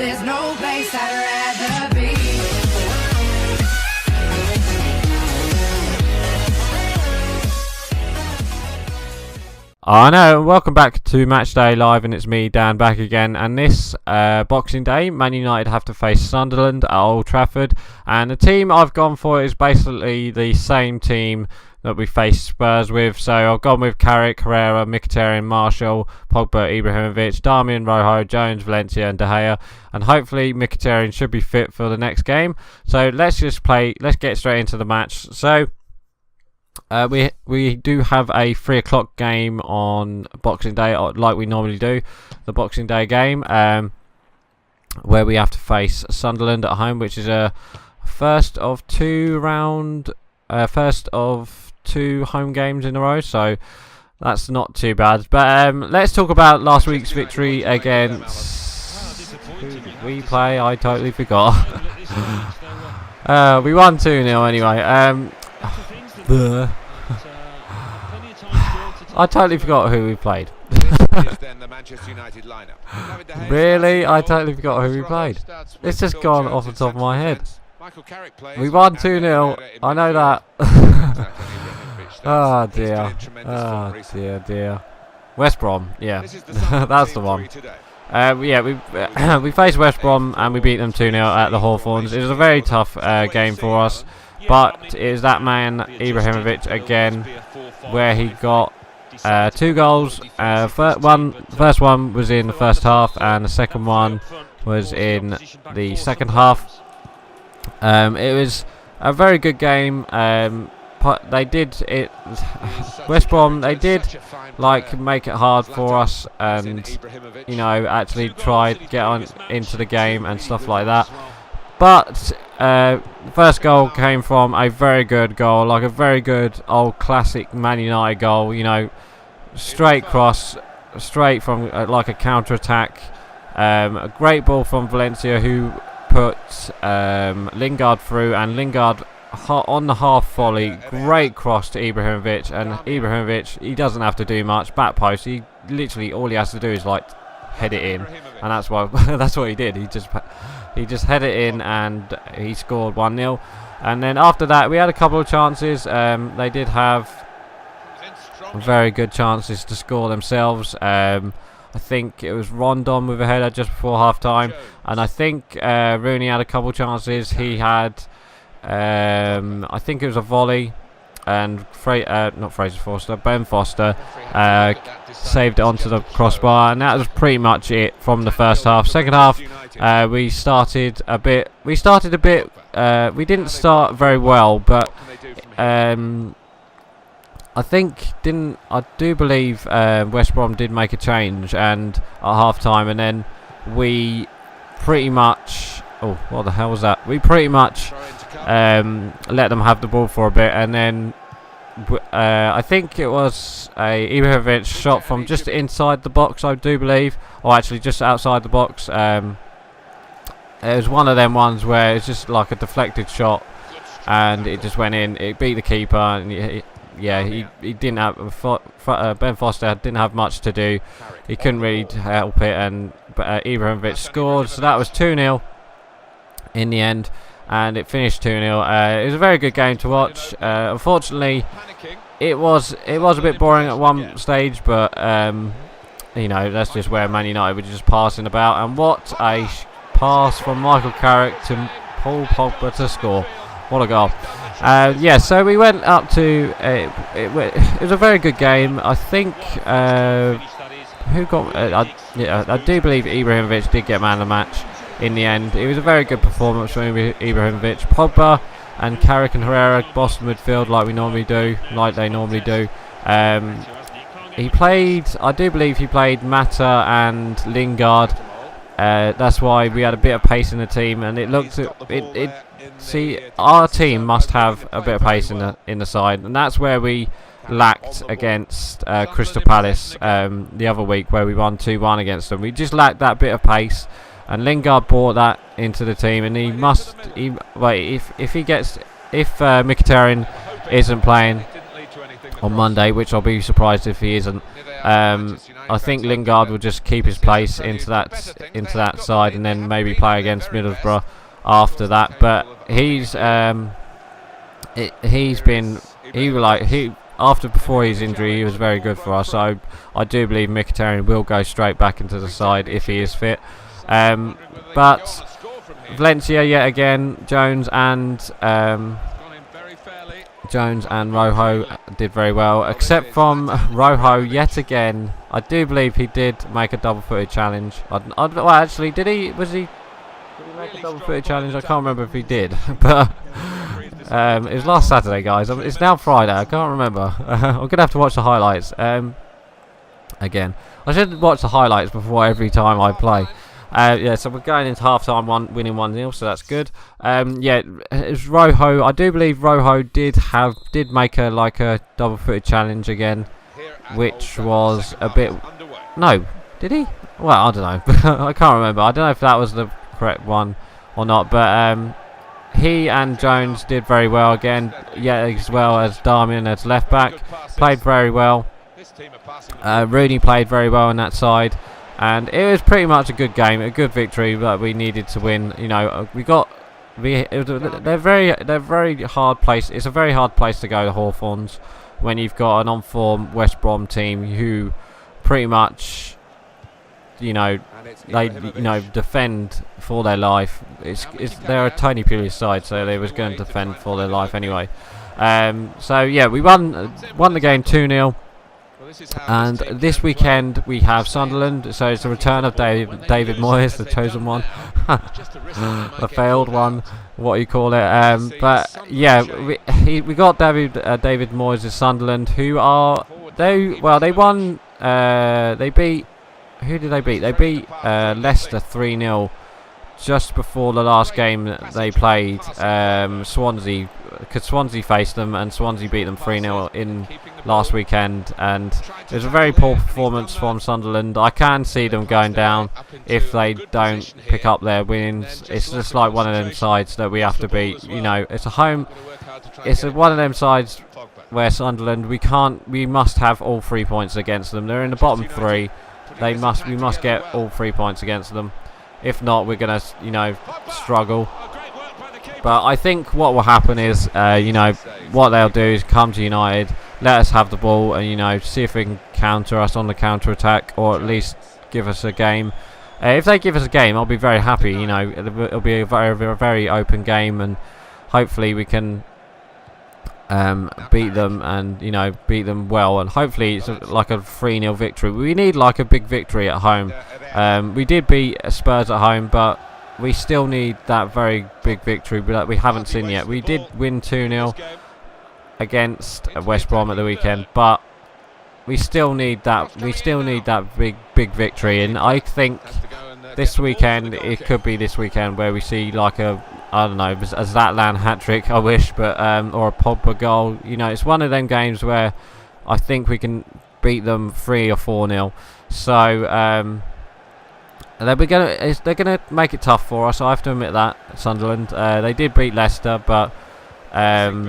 There's no place I'd rather be. I know, welcome back to Matchday Live, and it's me, Dan, back again. And this Boxing Day, Man United have to face Sunderland at Old Trafford. And the team I've gone for is basically the same team that we faced Spurs with. So I've gone with Carrick, Herrera, Mkhitaryan, Marshall, Pogba, Ibrahimovic, Darmian, Rojo, Jones, Valencia and De Gea. And hopefully Mkhitaryan should be fit for the next game. So let's get straight into the match. So we do have a 3 o'clock game on Boxing Day, like we normally do, the Boxing Day game, where we have to face Sunderland at home, which is a first of two home games in a row, so that's not too bad. But let's talk about last week's victory against, who did we play? I totally forgot. We won 2-0 anyway. I totally forgot who we played. Really? I totally forgot who we played. It's just gone off the top of my head. We won 2-0. I know that. Oh dear. Oh dear. West Brom. Yeah. That's the one. Yeah, we faced West Brom and we beat them 2-0 at the Hawthorns. It was a very tough game for us. But it is that man, Ibrahimovic, again, where he got 2 goals. First one was in the first half, and the second one was in the second half. It was a very good game. They did it. West Brom, they did make it hard for us, and actually tried to get on into the game and stuff like that. But the first goal came from a very good goal, like a very good old classic Man United goal. Straight cross, straight from like a counter attack. A great ball from Valencia, who put Lingard through, and Lingard on the half volley, great cross to Ibrahimovic, and Ibrahimovic, he doesn't have to do much, back post. He literally, all he has to do is head it in, and that's what he did. He just headed it in and he scored 1-0. And then after that, we had a couple of chances. They did have very good chances to score themselves. I think it was Rondon with a header just before half time. And I think Rooney had a couple of chances. He had, I think it was a volley. And Ben Foster saved it onto the crossbar, and that was pretty much it from the first half. Second half, we started a bit. We didn't start very well, but I do believe West Brom did make a change, and at half time, and then we pretty much. Oh, what the hell was that? We pretty much let them have the ball for a bit, and then I think it was a Ibrahimovic shot from just inside the box, I do believe, or actually just outside the box. It was one of them ones where it's just like a deflected shot, and it just went in. It beat the keeper, and he didn't have. Ben Foster didn't have much to do. He couldn't really help it, and Ibrahimovic scored, so that was 2-0 in the end. And it finished 2-0. It was a very good game to watch. Unfortunately, it was a bit boring at one stage, but that's just where Man United were just passing about. And what a pass from Michael Carrick to Paul Pogba to score! What a goal! So we went up to. It was a very good game. I think. Who got? I do believe Ibrahimovic did get man of the match. In the end, it was a very good performance from Ibrahimovic. Pogba and Carrick and Herrera bossed midfield like they normally do. I do believe he played Mata and Lingard. That's why we had a bit of pace in the team, and it looked our team must have a bit of pace in the side, and that's where we lacked against Crystal Palace the other week, where we won 2-1 against them. We just lacked that bit of pace. And Lingard brought that into the team, and if Mkhitaryan isn't playing, on Monday, which I'll be surprised if he isn't. I think Lingard will just keep his place into that side, and then maybe play against Middlesbrough after that. But before his injury, he was very good for us. So I do believe Mkhitaryan will go straight back into the side if he is fit. But Valencia yet again, Jones and Rojo did very well, except from Rojo yet again. I do believe he did make a double-footed challenge. Well, actually, did he make a double-footed challenge? I can't remember if he did, but it was last Saturday, guys. It's now Friday. I can't remember. I'm gonna have to watch the highlights again. I should watch the highlights before every time I play. Yeah, so we're going into half-time winning 1-0, so that's good. Yeah, it's Rojo. I do believe Rojo did make a double-footed challenge again, which was a bit. No, did he? Well, I don't know. I can't remember. I don't know if that was the correct one or not, but he and Jones did very well again. Yeah, as well as Darmian as left back, played very well. Rooney played very well on that side. And it was pretty much a good game, a good victory that we needed to win. You know, they're very hard place. It's a very hard place to go, the Hawthorns, when you've got an on-form West Brom team who pretty much, they defend for their life. They're a Tony Pulis side, so they was going to defend for their life anyway. So yeah, we won the game 2-0. And this weekend we have Sunderland, so it's the return of David Moyes, the chosen one, the failed one, what you call it. But yeah, we got David Moyes' Sunderland, who they won. They beat. Who did they beat? They beat Leicester 3-0 just before the last game they played. Swansea, because Swansea faced them, and Swansea beat them 3-0 in last weekend, and it was a very poor performance from Sunderland. I can see them going down if they don't pick up their wins. It's just like one of them sides that we have to beat. It's a home. It's one of them sides where Sunderland we must have all 3 points against them. They're in the bottom three. We must get all 3 points against them. If not, we're gonna struggle. But I think what will happen is what they'll do is come to United, let us have the ball, and see if they can counter us on the counter attack, or at least give us a game. If they give us a game, I'll be very happy. It'll be a very open game, and hopefully we can beat them, and beat them well, and hopefully it's like a 3-0 victory. We need like a big victory at home. We did beat Spurs at home, but we still need that very big victory that we haven't seen yet. We did win 2-0 against West Brom at the weekend, but we still need that. We still need that big victory, and I think this weekend, it could be this weekend where we see like a, I don't know, a Zlatan hat-trick, I wish, but or a Pogba goal. It's one of them games where I think we can beat them 3 or 4-0. So they're gonna make it tough for us. I have to admit that, Sunderland. They did beat Leicester, but there's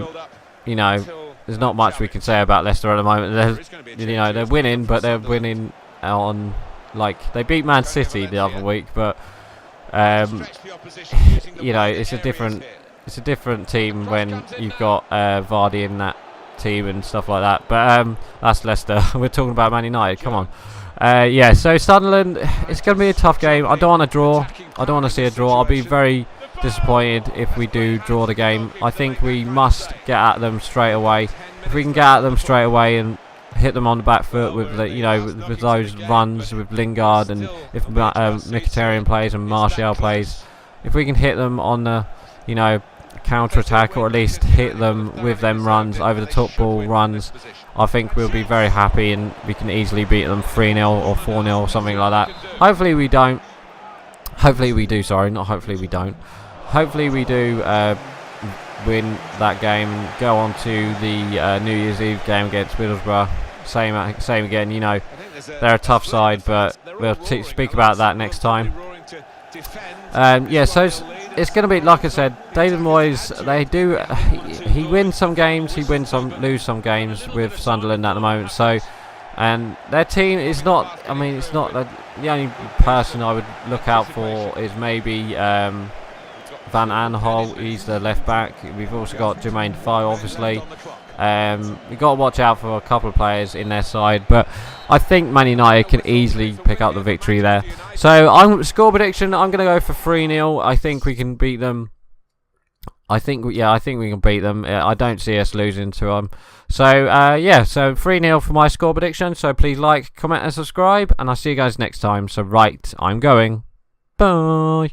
not much we can say about Leicester at the moment. They're winning, but they're winning on, they beat Man City the other week, but it's a different team when you've got Vardy in that team and stuff like that. But that's Leicester. We're talking about Man United. Come on. Yeah, so Sunderland, it's going to be a tough game. I don't want to draw. I don't want to see a draw. I'll be very disappointed if we do draw the game. I think we must get at them straight away. If we can get at them straight away and hit them on the back foot with with those runs with Lingard, and if Mkhitaryan plays and Martial plays, if we can hit them on the counter attack, or at least hit them with them runs, over the top ball runs, I think we'll be very happy, and we can easily beat them 3-0 or 4-0 or something like that. Hopefully we don't. Hopefully we do. Sorry, not hopefully we don't. Hopefully we do win that game and go on to the New Year's Eve game against Middlesbrough. Same again. They're a tough side, but we'll speak about that next time. Yeah, so it's going to be, like I said, David Moyes, he wins some games, he lose some games with Sunderland at the moment, so, and their team is not, I mean, it's not, the only person I would look out for is maybe Van Aanholt, he's the left back. We've also got Jermaine Defoe, obviously. We've got to watch out for a couple of players in their side, but I think Man United can easily pick up the victory there. So, score prediction, I'm going to go for 3-0. I think we can beat them. I think we can beat them. I don't see us losing to them. So, yeah, so 3-0 for my score prediction. So, please like, comment, and subscribe, and I'll see you guys next time. So, right, I'm going. Bye.